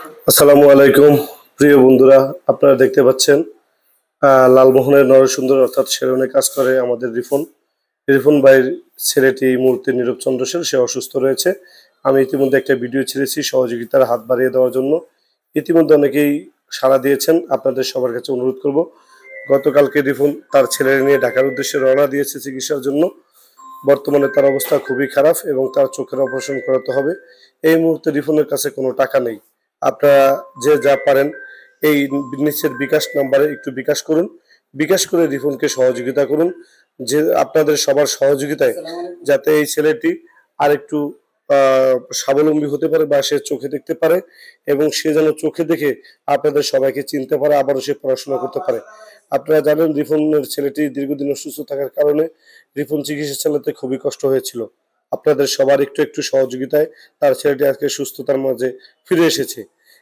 আসসালামু আলাইকুম প্রিয় বন্ধুরা, আপনারা দেখতে পাচ্ছেন লালমোহনের নরসুন্দর অর্থাৎ শেরনে কাজ করে আমাদের রিফন ভাইয়ের ছেলেটি এই মুহূর্তে নীরব চন্দ্র সেন, সে অসুস্থ রয়েছে। আমি ইতিমধ্যে একটা ভিডিও ছেড়েছি সহযোগিতার হাত বাড়িয়ে দেওয়ার জন্য। ইতিমধ্যে অনেকেই সাড়া দিয়েছেন। আপনাদের সবার কাছে অনুরোধ করব, গতকালকে রিফন তার ছেলের নিয়ে ঢাকার উদ্দেশ্যে রওনা দিয়েছে চিকিৎসার জন্য। বর্তমানে তার অবস্থা খুবই খারাপ এবং তার চোখের অপারেশন করাতে হবে। এই মুহূর্তে রিফনের কাছে কোনো টাকা নেই। আপনারা যে যা পারেন এই নিচের বিকাশ নাম্বারে একটু বিকাশ করুন, বিকাশ করে রিফনকে সহযোগিতা করুন, যে আপনাদের সবার সহযোগিতায় যাতে এই ছেলেটি আর একটু স্বাবলম্বী হতে পারে বা সে চোখে দেখতে পারে এবং সে যেন চোখে দেখে আপনাদের সবাইকে চিনতে পারে, আবারও সে পড়াশোনা করতে পারে। আপনারা জানেন রিফনের ছেলেটি দীর্ঘদিন অসুস্থ থাকার কারণে রিফন চিকিৎসা চালাতে খুবই কষ্ট হয়েছিল। আপনাদের সবার একটু একটু সহযোগিতায় তার ছেলেটি আজকে সুস্থতার মাঝে ফিরে এসেছে।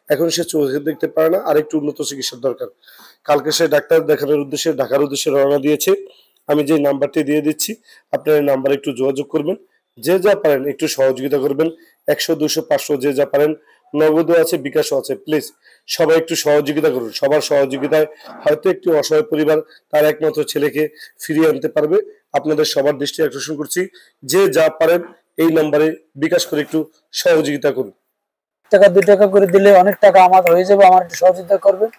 এখন সে চোখে দেখতে পারে না, আর একটু উন্নত চিকিৎসার দরকার। কালকে সে ডাক্তার দেখানোর উদ্দেশ্যে ঢাকার উদ্দেশ্যে রওনা দিয়েছে। আমি যে নাম্বারটি দিয়ে দিচ্ছি, আপনার এই নাম্বারে একটু যোগাযোগ করবেন। যে যা পারেন একটু সহযোগিতা করবেন। 100, 200, 500 যে যা পারেন, নগদও আছে, বিকাশও আছে। প্লিজ সবাই একটু সহযোগিতা করুন। সবার সহযোগিতায় হয়তো একটি অসহায় পরিবার তার একমাত্র ছেলেকে ফিরিয়ে আনতে পারবে। আপনাদের সবার দৃষ্টি আকর্ষণ করছি, যে যা পারেন এই নাম্বারে বিকাশ করে একটু সহযোগিতা করুন। টাকা 2 টাকা করে দিলে অনেক টাকা আমার হয়ে যাবে, আমার একটু সহযোগিতা করবেন,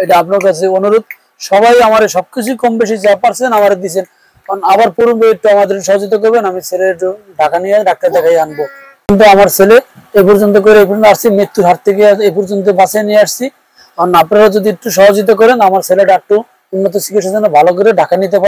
এটা আপনার কাছে অনুরোধ। সবাই আমার সবকিছু কম বেশি যা পারছেন আমার দিচ্ছেন, কারণ আবার পুরো একটু আমাদের সহযোগিতা করবেন। আমি ছেলে একটু ঢাকা নিয়ে ডাক্তার দেখাই আনবো, কিন্তু আমার ছেলে এ পর্যন্ত করে এ পর্যন্ত আসছি, মৃত্যুর হাত থেকে এ পর্যন্ত বাঁচিয়ে নিয়ে আসছি। কারণ আপনারা যদি একটু সহযোগিতা করেন আমার ছেলেটা একটু উন্নত চিকিৎসার জন্য ভালো করে ঢাকা নিতে পারে।